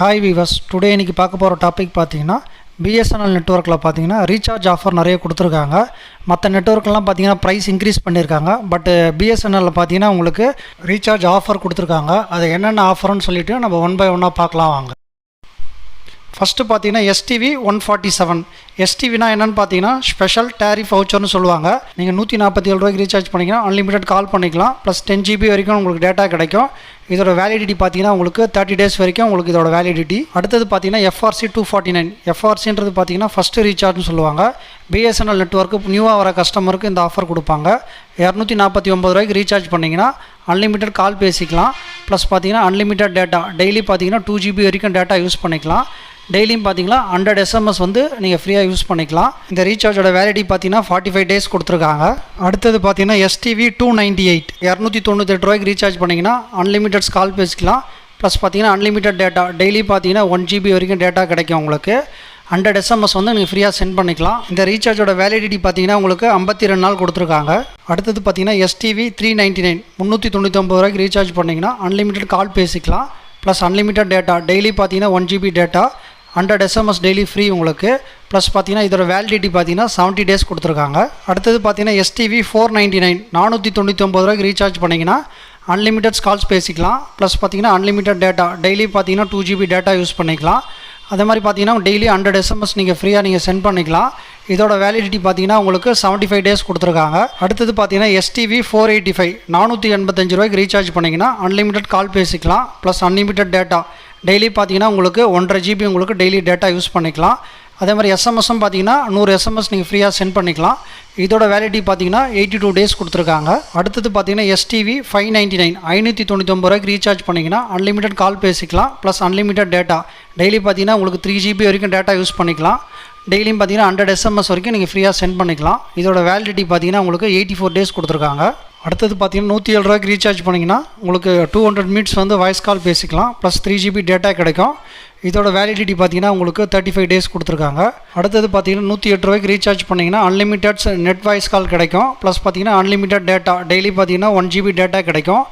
Hi viewers, today இன்றைக்கி பார்க்க போகிற டாபிக் பார்த்தீங்கன்னா பிஎஸ்என்எல் நெட்வொர்க்கில் பார்த்தீங்கன்னா ரீசார்ஜ் ஆஃபர் நிறைய கொடுத்துருக்காங்க. மற்ற நெட்வொர்க்கெலாம் பார்த்தீங்கன்னா ப்ரைஸ் இன்க்ரீஸ் பண்ணியிருக்காங்க. பட் பிஎஸ்என்எல்லில் பார்த்தீங்கன்னா உங்களுக்கு ரீசார்ஜ் ஆஃபர் கொடுத்துருக்காங்க. அது என்னென்ன ஆஃபர்னு சொல்லிவிட்டு நம்ம ஒன் பை ஒன்னாக பார்க்கலாம் வாங்க. ஃபஸ்ட்டு பார்த்தீங்கன்னா எஸ்டிவி 147. எஸ்டிவினா என்னென்னு பார்த்தீங்கன்னா ஸ்பெஷல் டேரிஃப் வவுச்சர்னு சொல்லுவாங்க. நீங்கள் 147 ரூபாய்க்கு ரீசார்ஜ் பண்ணிங்கன்னா அன்லிமிட்டட் கால் பண்ணிக்கலாம். ப்ளஸ் 10 GB வரைக்கும் உங்களுக்கு டேட்டா கிடைக்கும். இதோட வேலிடிட்டி பார்த்தீங்கன்னா உங்களுக்கு 30 days வரைக்கும் உங்களுக்கு இதோட வேலிடிட்டி. அடுத்தது பார்த்தீங்கன்னா எஃப்ஆர்சி 249. எஃப்ஆர்சின்றது பார்த்தீங்கன்னா ஃபஸ்ட்டு ரீசார்ஜ்னு சொல்லுவாங்க. பிஎஸ்என்எல் நெட்வொர்க்கு நியூவாக வர கஸ்டமருக்கு இந்த ஆஃபர் கொடுப்பாங்க. 249 ரூபாய்க்கு ரீசார்ஜ் பண்ணிங்கன்னா அன்லிமிட்டட் கால் பேசிக்கலாம். ப்ளஸ் பார்த்தீங்கன்னா அன்லிமிட்டட் டேட்டா டெய்லி பார்த்தீங்கன்னா 2 GB வரைக்கும் டேட்டா யூஸ் பண்ணிக்கலாம். டெய்லியும் பார்த்தீங்கன்னா 100 SMS வந்து நீங்கள் ஃப்ரீயாக யூஸ் பண்ணிக்கலாம். இந்த ரீசார்ஜோட வேலிடிட்டி பார்த்தீங்கன்னா 45 days கொடுத்துருக்காங்க. அடுத்தது பார்த்தீங்கன்னா எஸ்டிவி 298. 298 ரூபாய்க்கு ரீசார்ஜ் பண்ணிங்கன்னா அன்லிமிட்டட்ஸ் கால் பேசிக்கலாம். ப்ளஸ் பார்த்தீங்கன்னா அன்லிமிட்டட் டேட்டா டெய்லி பார்த்தீங்கன்னா 1 GB வரைக்கும் டேட்டா கிடைக்கும் உங்களுக்கு. 100 SMS வந்து நீங்கள் ஃப்ரீயாக சென்ட் பண்ணிக்கலாம். இந்த ரீசார்ஜோட வேலிடிட்டி பார்த்தீங்கன்னா உங்களுக்கு 52 நாள் கொடுத்துருக்காங்க. அடுத்தது பார்த்தீங்கன்னா எஸ்டிவி 399. 399 ரூபாய்க்கு ரீசார்ஜ் பண்ணிங்கன்னா அன்லிமிட்டட் கால் பேசிக்கலாம். ப்ளஸ் அன்லிமிட்டட் டேட்டா டெய்லி பார்த்தீங்கன்னா 1 GB data 100 SMS daily free உங்களுக்கு. ப்ளஸ் பார்த்தீங்கன்னா இதோட வேலிடிட்டி பார்த்தீங்கன்னா 70 days கொடுத்துருக்காங்க. அடுத்தது பார்த்தீங்கன்னா எஸ்டிவி 499. 499 ரூபாய்க்கு ரீசார்ஜ் பண்ணிங்கன்னா அன்லிமிட்டட் கால்ஸ் பேசிக்கலாம். ப்ளஸ் பார்த்தீங்கன்னா அன்லிமிட்டட் டேட்டா டெய்லி பார்த்தீங்கன்னா 2 GB டேட்டா யூஸ் பண்ணிக்கலாம். அதே மாதிரி பார்த்தீங்கன்னா டெய்லி 100 SMS நீங்கள் ஃப்ரீயாக சென்ட் பண்ணிக்கலாம். இதோட வேலிடிட்டி பார்த்தீங்கன்னா உங்களுக்கு 75 days கொடுத்துருக்காங்க. அடுத்தது பார்த்தீங்கன்னா எஸ்டிவி 485. 485 ரூபாய்க்கு ரீசார்ஜ் பண்ணிங்கன்னா அன்லிமிட்டட் கால் பேசிக்கலாம். ப்ளஸ் அன்லிமிட்டட் டேட்டா டெய்லி பார்த்தீங்கன்னா உங்களுக்கு 1.5 GB உங்களுக்கு டெய்லி டேட்டா யூஸ் பண்ணிக்கலாம். அதே மாதிரி எஸ்எம்எஸும் பார்த்தீங்கன்னா 100 SMS நீங்கள் ஃப்ரீயாக சென்ட் பண்ணிக்கலாம். இதோட வேலிடிட்டி பார்த்தீங்கன்னா 82 days கொடுத்துருக்காங்க. அடுத்தது பார்த்தீங்கன்னா எஸ்டிவி 599. 599 ரூபாய்க்கு ரீசார்ஜ் பண்ணிங்கன்னா அன்லிமிட்டட் கால் பேசிக்கலாம். ப்ளஸ் அன்லிமிட்டட் டேட்டா டெய்லி பார்த்தீங்கன்னா உங்களுக்கு 3 GB வரைக்கும் டேட்டா யூஸ் பண்ணிக்கலாம். டெய்லியும் பார்த்தீங்கன்னா 100 SMS வரைக்கும் நீங்கள் ஃப்ரீயாக சென்ட் பண்ணிக்கலாம். இதோட வேலிடிட்டி பார்த்தீங்கன்னா உங்களுக்கு 84 days கொடுத்துருக்காங்க. அடுத்தது பார்த்தீங்கன்னா 107 ரூபாய்க்கு ரீசார்ஜ் பண்ணிங்கன்னா உங்களுக்கு 200 minutes வந்து வாய்ஸ் கால் பேசிக்கலாம். ப்ளஸ் 3 GB டேட்டா கிடைக்கும். இதோட வேலிடிட்டி பார்த்தீங்கன்னா உங்களுக்கு 35 days கொடுத்துருக்காங்க. அடுத்தது பார்த்தீங்கன்னா 108 ரூபாய்க்கு ரீசார்ஜ் பண்ணிங்கன்னா அன்லிமிட்டட் நெட் வாய்ஸ் கால் கிடைக்கும். ப்ளஸ் பார்த்தீங்கன்னா அன்லிமிட்டட் டேட்டா டெய்லி பார்த்தீங்கன்னா 1 GB டேட்டா கிடைக்கும்.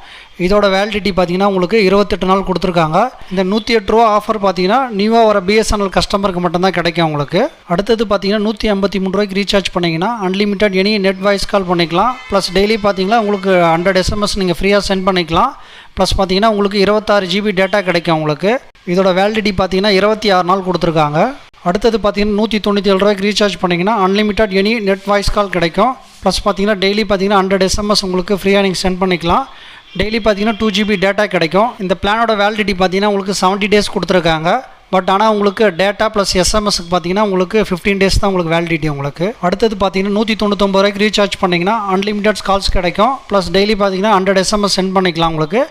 இதோட வேலிடிட்டி பார்த்தீங்கன்னா உங்களுக்கு 28 நாள் கொடுத்துருக்காங்க. இந்த 108 ரூபா ஆஃபர் பார்த்தீங்கன்னா நியூவாக வர பிஎஸ்என்எல் கஸ்டமருக்கு மட்டும்தான் கிடைக்கும் உங்களுக்கு. அடுத்தது பார்த்தீங்கன்னா 153 ரூபாய்க்கு ரீசார்ஜ் பண்ணிங்கன்னா unlimited any net voice call பண்ணிக்கலாம். ப்ளஸ் டெய்லி பார்த்தீங்கன்னா உங்களுக்கு 100 SMS நீங்கள் ஃப்ரீயாக சென்ட் பண்ணிக்கலாம். ப்ளஸ் பார்த்தீங்கன்னா உங்களுக்கு 26 GB டேட்டா கிடைக்கும் உங்களுக்கு. இதோட வேலிடிட்டி பார்த்தீங்கன்னா 26 நாள் கொடுத்துருக்காங்க. அடுத்தது பார்த்தீங்கன்னா 197 ரூபாய்க்கு ரீசார்ஜ் பண்ணிங்கன்னா அன்லிமிட்டட் எனி நெட் வாய்ஸ் கால் கிடைக்கும். ப்ளஸ் பார்த்தீங்கன்னா டெய்லி பார்த்தீங்கன்னா 100 SMS உங்களுக்கு ஃப்ரீயாக நீங்கள் சென்ட் பண்ணிக்கலாம். டெய்லி பார்த்தீங்கன்னா 2 GB டேட்டா கிடைக்கும். இந்த பிளானோட வேலிடிட்டி பார்த்தீங்கன்னா உங்களுக்கு 70 days கொடுத்துருக்காங்க. பட் ஆனால் உங்களுக்கு டேட்டா ப்ளஸ் எஸ்எம்எஸ்க்கு பார்த்தீங்கன்னா உங்களுக்கு 15 days தான் உங்களுக்கு வேலிடிட்டி உங்களுக்கு. அடுத்தது பார்த்தீங்கன்னா 199 ரூபாய்க்கு ரீசார்ஜ் பண்ணிங்கன்னா அன்லிமிட்டட் கால்ஸ் கிடைக்கும். ப்ளஸ் டெய்லி பார்த்தீங்கன்னா 100 SMS சென்ட் பண்ணிக்கலாம் உங்களுக்கு.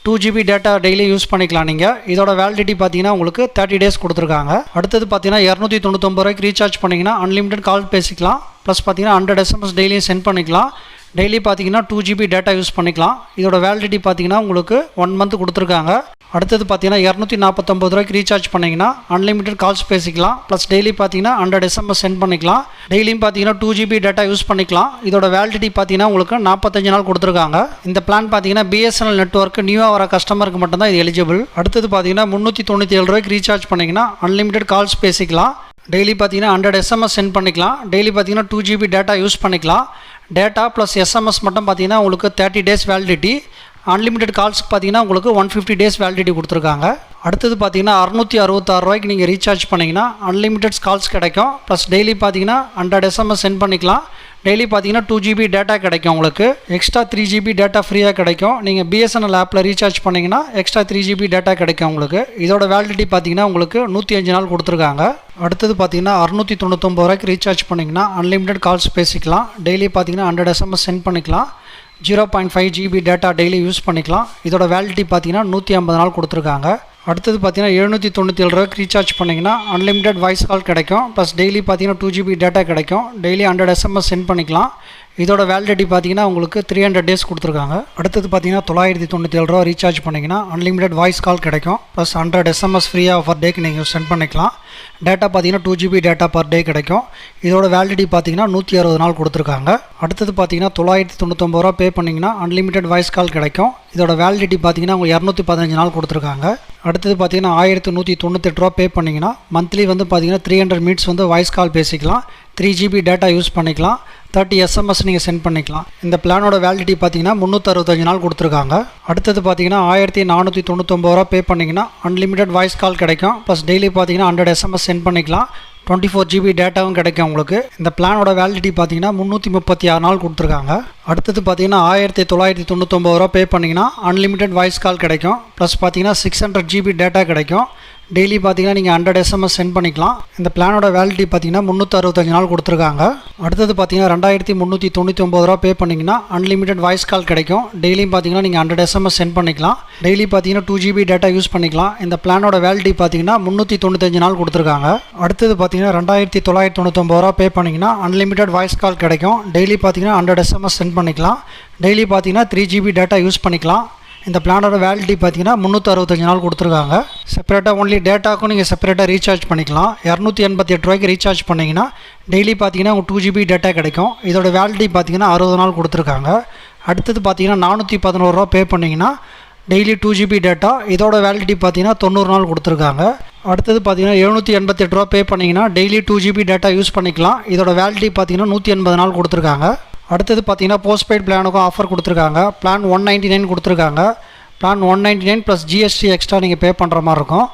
2 GB டேட்டா டெய்லி யூஸ் பண்ணிக்கலாம் நீங்கள். இதோட வேலிடிட்டி பார்த்தீங்கன்னா உங்களுக்கு 30 days கொடுத்துருக்காங்க. அடுத்தது பார்த்தீங்கன்னா 299 ரூபாய்க்கு ரீசார்ஜ் பண்ணிங்கன்னா அன்லிமிட்டட் கால் பேசிக்கலாம். ப்ளஸ் பார்த்தீங்கன்னா 100 SMS டெய்லியும் சென்ட் பண்ணிக்கலாம். டெய்லி பார்த்தீங்கன்னா 2 GB டேட்டா யூஸ் பண்ணிக்கலாம். இதோட வேலிடிட்டி பார்த்தீங்கன்னா உங்களுக்கு 1 month கொடுத்துருக்காங்க. அடுத்தது பார்த்தீங்கன்னா 249 ரூபாய்க்கு ரீசார்ஜ் பண்ணிங்கன்னா அன்லிமிட்டட் கால்ஸ் பேசிக்கலாம். ப்ளஸ் டெய்லி பார்த்தீங்கன்னா 100 SMS சென்ட் பண்ணிக்கலாம். டெய்லியும் பார்த்தீங்கன்னா 2 GB டேட்டா யூஸ் பண்ணிக்கலாம். இதோட வேலிடிட்டி பார்த்தீங்கன்னா உங்களுக்கு 45 நாள் கொடுத்துருக்காங்க. இந்த பிளான் பார்த்தீங்கன்னா பிஎஸ்என்எல் நெட்வொர்க் நியூவாக வர கஸ்டமருக்கு மட்டும்தான் இது எலிஜிபிள். அடுத்தது பார்த்தீங்கன்னா 397 ரூபாய்க்கு ரீசார்ஜ் பண்ணிங்கன்னா அன்லிமிட்டட் கால்ஸ் பேசிக்கலாம். டெய்லி பார்த்தீங்கன்னா 100 SMS சென்ட் பண்ணிக்கலாம். டெய்லி பார்த்தீங்கன்னா 2 GB டேட்டா யூஸ் பண்ணிக்கலாம். டேட்டா ப்ளஸ் எஸ்எம்எஸ் மட்டும் பார்த்தீங்கன்னா உங்களுக்கு 30 days வேலிடிட்டி. அன்லிமிட்டட் கால்ஸுக்கு பார்த்தீங்கன்னா உங்களுக்கு 150 days வேலிடிட்டி கொடுத்துருக்காங்க. அடுத்தது பார்த்தீங்கன்னா 666 ரூபாய்க்கு நீங்கள் ரீசார்ஜ் பண்ணிங்கன்னா அன்லிமிட்டட் கால்ஸ் கிடைக்கும். ப்ளஸ் டெய்லி பார்த்தீங்கன்னா 100 SMS சென்ட் பண்ணிக்கலாம். டெய்லி பார்த்தீங்கன்னா 2 GB டேட்டா கிடைக்கும் உங்களுக்கு. எக்ஸ்ட்ரா 3 GB டேட்டா ஃப்ரீயாக கிடைக்கும். நீங்கள் பிஎஸ்என்எல் ஆப்பில் ரீசார்ஜ் பண்ணிங்கன்னா எக்ஸ்ட்ரா 3 GB டேட்டா கிடைக்கும் உங்களுக்கு. இதோட வேலிடிட்டி பார்த்தீங்கன்னா உங்களுக்கு 105 நாள் கொடுத்துருக்காங்க. அடுத்தது பார்த்தீங்கன்னா 699 ரூபாய்க்கு ரீசார்ஜ் பண்ணிங்கன்னா அன்லிமிட்டட் கால்ஸ் பேசிக்கலாம். டெய்லி பார்த்தீங்கன்னா 100 SMS சென்ட் பண்ணிக்கலாம். 0.5 GB டேட்டா டெய்லி யூஸ் பண்ணிக்கலாம். இதோட வேலிடிட்டி பார்த்தீங்கன்னா 150 நாள் கொடுத்துருக்காங்க. அடுத்தது பார்த்தீங்கன்னா 797 ரூபாய்க்கு ரீசார்ஜ் பண்ணிங்கன்னா அன்லிமிட்டட் வாய்ஸ் கால் கிடைக்கும். ப்ளஸ் டெய்லி பார்த்தீங்கன்னா 2 GB டேட்டா கிடைக்கும். டெய்லி 100 SMS சென்ட் பண்ணிக்கலாம். இதோட வேலிடிட்டி பார்த்தீங்கன்னா உங்களுக்கு 300 டேஸ் கொடுத்துருக்காங்க. அடுத்தது பார்த்தீங்கன்னா 997 ரூபா ரீசார்ஜ் பண்ணிங்கன்னா அன்லிமிட்டட் வாய்ஸ் கால் கிடைக்கும். ப்ளஸ் 100 SMS ஃப்ரீயாக பர் டேக்கு நீங்கள் சென்ட் பண்ணிக்கலாம். டேட்டா பார்த்தீங்கன்னா 2 GB டேட்டா பர் டே கிடைக்கும். இதோட வேலிடிட்டி பார்த்தீங்கன்னா 160 நாள் கொடுத்துருக்காங்க. அடுத்தது பார்த்தீங்கன்னா 999 ரூபா பே பண்ணிங்கன்னா அன்லிமிட்டட் வாய்ஸ் கால் கிடைக்கும். இதோட வேலிடிட்டி பார்த்தீங்கன்னா உங்களுக்கு 215 நாள் கொடுத்துருக்காங்க. அடுத்தது பார்த்தீங்கன்னா 1198 ரூபா பே பண்ணிங்கன்னா மந்த்லி வந்து பார்த்தீங்கன்னா 300 மினிட்ஸ் வந்து வாய்ஸ் கால் பேசிக்கலாம். 3 GB டேட்டா யூஸ் பண்ணிக்கலாம். 30 SMS நீங்கள் சென்ட் பண்ணிக்கலாம். இந்த பிளானோட வேலிடிட்டி பார்த்தீங்கன்னா 365 நாள் கொடுத்துருக்காங்க. அடுத்தது பார்த்தீங்கன்னா 1499 ரூபா பே பண்ணிங்கன்னா அன்லிமிட்டட் வாய்ஸ் கால் கிடைக்கும். ப்ளஸ் டெய்லி பார்த்தீங்கன்னா 100 SMS சென்ட் பண்ணிக்கலாம். 24 GB டேட்டாவும் கிடைக்கும் உங்களுக்கு. இந்த பிளானோட வேலிடிட்டி பார்த்தீங்கன்னா 336 நாள் கொடுத்துருக்காங்க. அடுத்தது பார்த்தீங்கன்னா 1999 ரூபா பே பண்ணிங்கன்னா அன்லிமிட்டட் வாய்ஸ் கால் கிடைக்கும். ப்ளஸ் பார்த்தீங்கன்னா 600 GB டேட்டா கிடைக்கும். டெய்லி பார்த்தீங்கன்னா நீங்கள் 100 SMS சென்ட் பண்ணிக்கலாம். இந்த பிளானோட வேலிடிட்டி பார்த்தீங்கன்னா 365 நாள் கொடுத்துருக்காங்க. அடுத்தது பார்த்தீங்கன்னா 2399 ரூபா பே பண்ணிங்கன்னா அன்லிமிட்டட் வாய்ஸ் கால் கிடைக்கும். டெய்லியும் பார்த்தீங்கன்னா நீங்கள் 100 SMS சென்ட் பண்ணிக்கலாம். டெய்லி பார்த்தீங்கன்னா 2 GB டேட்டா யூஸ் பண்ணிக்கலாம். இந்த பிளானோட வேலிடிட்டி பார்த்தீங்கன்னா 395 நாள் கொடுத்துருக்காங்க. அடுத்தது பார்த்தீங்கன்னா 2999 ரூபா பே பண்ணிங்கன்னா அன்லிமிட்டட் வாய்ஸ் கால் கிடைக்கும். டெய்லி பார்த்தீங்கன்னா 100 SMS சென்ட் பண்ணிக்கலாம். டெய்லி பார்த்தீங்கன்னா 3 GB டேட்டா யூஸ் பண்ணிக்கலாம். இந்த பிளானோட வேலிடிட்டி பார்த்தீங்கன்னா 365 நாள் கொடுத்துருக்காங்க. செப்பரேட்டாக ஒன்லி டேட்டாக்கும் நீங்கள் செப்பரேட்டாக ரீசார்ஜ் பண்ணிக்கலாம். 288 ரூபாய்க்கு ரீசார்ஜ் பண்ணிங்கன்னா டெய்லி பார்த்தீங்கன்னா உங்களுக்கு 2 GB டேட்டா கிடைக்கும். இதோட வேலிடிட்டி பார்த்தீங்கன்னா 60 நாள் கொடுத்துருக்காங்க. அடுத்தது பார்த்தீங்கன்னா 411 ரூபா பே பண்ணிங்கன்னா டெய்லி 2 GB டேட்டா. இதோட வேலிடிட்டி பார்த்தீங்கன்னா 90 நாள் கொடுத்துருக்காங்க. அடுத்தது பார்த்தீங்கன்னா 788 ரூபா பே பண்ணிங்கன்னா டெய்லி 2 GB டேட்டா யூஸ் பண்ணிக்கலாம். இதோட வேலிடிட்டி பார்த்தீங்கன்னா 180 நாள் கொடுத்துருக்காங்க. அடுத்தது பார்த்தீங்கன்னா போஸ்ட்பெய்ட் பிளானுக்கும் ஆஃபர் கொடுத்துருக்காங்க. பிளான் 199 கொடுத்துருக்காங்க. பிளான் 199 ப்ளஸ் GST எக்ஸ்ட்ரா நீங்கள் பே பண்ணுற மாதிரி இருக்கும்.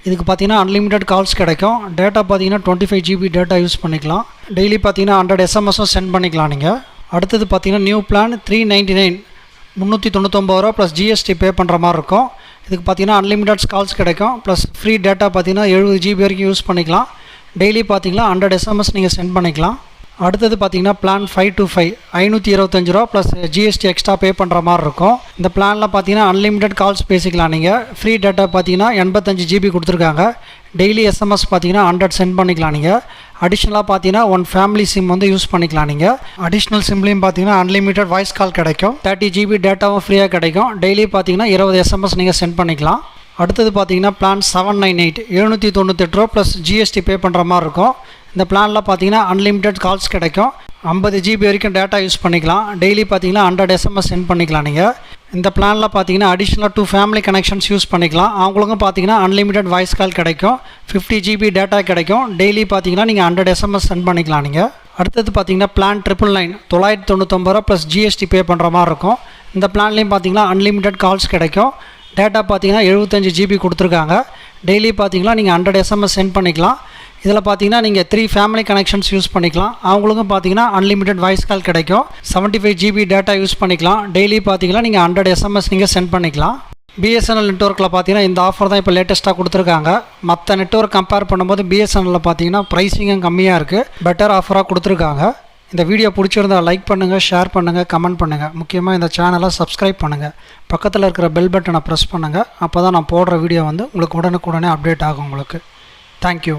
இதுக்கு பார்த்தீங்கன்னா அன்லிமிட்டட் கால்ஸ் கிடைக்கும். டேட்டா பார்த்தீங்கன்னா 25 GB டேட்டா யூஸ் பண்ணிக்கலாம். டெய்லி பார்த்தீங்கன்னா 100 SMSம் சென்ட் பண்ணிக்கலாம் நீங்கள். அடுத்தது பார்த்தீங்கன்னா நியூ பிளான் 399 399 ரூபா ப்ளஸ் GST பே பண்ணுற மாதிரி இருக்கும். இதுக்கு பார்த்தீங்கன்னா அன்லிமிட்டட் கால்ஸ் கிடைக்கும். ப்ளஸ் ஃப்ரீ டேட்டா பார்த்தீங்கன்னா 70 GB வரைக்கும் யூஸ் பண்ணிக்கலாம். டெய்லி பார்த்தீங்கன்னா 100 SMS நீங்கள் சென்ட் பண்ணிக்கலாம். அடுத்தது பார்த்தீங்கன்னா பிளான் 525 525 ரூபா ப்ளஸ் GST எக்ஸ்ட்ரா பே பண்ணுற மாதிரி இருக்கும். இந்த பிளானில் பார்த்தீங்கன்னா அன்லிமிட்டட் கால்ஸ் பேசிக்கலாம் நீங்கள். ஃப்ரீ டேட்டா பார்த்தீங்கன்னா 85 GB கொடுத்துருக்காங்க. டெய்லி SMS பார்த்தீங்கன்னா 100 சென்ட் பண்ணிக்கலாம் நீங்கள். அடிஷ்னலாக பார்த்தீங்கன்னா 1 ஃபேமிலி சிம் வந்து யூஸ் பண்ணிக்கலாம் நீங்கள். அடிஷ்னல் சிம்லேயும் பார்த்தீங்கன்னா அன்லிமிட்டட் வாய்ஸ் கால் கிடைக்கும். 30 GB டேட்டாவும் ஃப்ரீயாக கிடைக்கும். டெய்லி பார்த்தீங்கன்னா 20 SMS நீங்கள் சென்ட் பண்ணிக்கலாம். அடுத்தது பார்த்தீங்கன்னா பிளான் 798 798 ரூபா ப்ளஸ் GST பே பண்ணுற மாதிரி இருக்கும். இந்த பிளானில் பார்த்தீங்கன்னா அன்லிமிட்டட் கால்ஸ் கிடைக்கும். 50 GB வரைக்கும் டேட்டா யூஸ் பண்ணிக்கலாம். டெய்லி பார்த்தீங்கன்னா 100 SMS சென்ட் பண்ணிக்கலாம் நீங்கள். இந்த பிளானில் பார்த்தீங்கன்னா அடிஷ்னலாக 2 ஃபேமிலி கனெக்ஷன்ஸ் யூஸ் பண்ணிக்கலாம். அவங்களுக்கும் பார்த்தீங்கன்னா அன்லிமிட்டட் வாய்ஸ் கால் கிடைக்கும். 50 GB டேட்டா கிடைக்கும். டெய்லி பார்த்தீங்கன்னா நீங்கள் 100 SMS சென்ட் பண்ணிக்கலாம் நீங்கள். அடுத்தது பார்த்தீங்கன்னா பிளான் 999 999 ரூபா ப்ளஸ் GST பே பண்ணுற மாதிரி இருக்கும். இந்த பிளான்லேயும் பார்த்தீங்கன்னா அன்லிமிட்டட் கால்ஸ் கிடைக்கும். டேட்டா பார்த்தீங்கன்னா 75 GB கொடுத்துருக்காங்க. டெய்லி பார்த்தீங்கன்னா நீங்கள் 100 SMS சென்ட் பண்ணிக்கலாம். இதில் பார்த்தீங்கன்னா நீங்கள் 3 ஃபேமிலி கனெக்ஷன்ஸ் யூஸ் பண்ணிக்கலாம். அவங்களுக்கும் பார்த்தீங்கன்னா அன்லிமிட்டட் வாய்ஸ் கால் கிடைக்கும். 75 GB டேட்டா யூஸ் பண்ணிக்கலாம். டெய்லி பார்த்தீங்கன்னா நீங்கள் 100 SMS நீங்கள் சென்ட் பண்ணிக்கலாம். BSNL நெட்வொர்க்கில் பார்த்தீங்கன்னா இந்த ஆஃபர் தான் இப்போ லேட்டஸ்ட்டாக கொடுத்துருக்காங்க. மற்ற நெட்வொர்க் கம்பேர் பண்ணும்போது BSNLல் பார்த்தீங்கன்னா ப்ரைஸிங்கும் கம்மியாக இருக்குது. பெட்டர் ஆஃபராக கொடுத்துருக்காங்க. இந்த வீடியோ பிடிச்சிருந்தால் லைக் பண்ணுங்கள், ஷேர் பண்ணுங்கள், கமெண்ட் பண்ணுங்கள். முக்கியமாக இந்த சேனலை சப்ஸ்கிரைப் பண்ணுங்கள். பக்கத்தில் இருக்கிற பெல் பட்டனை ப்ரெஸ் பண்ணுங்கள். அப்போ தான் நான் போடுற வீடியோ வந்து உங்களுக்கு உடனுக்குடனே அப்டேட் ஆகும் உங்களுக்கு. தேங்க்யூ.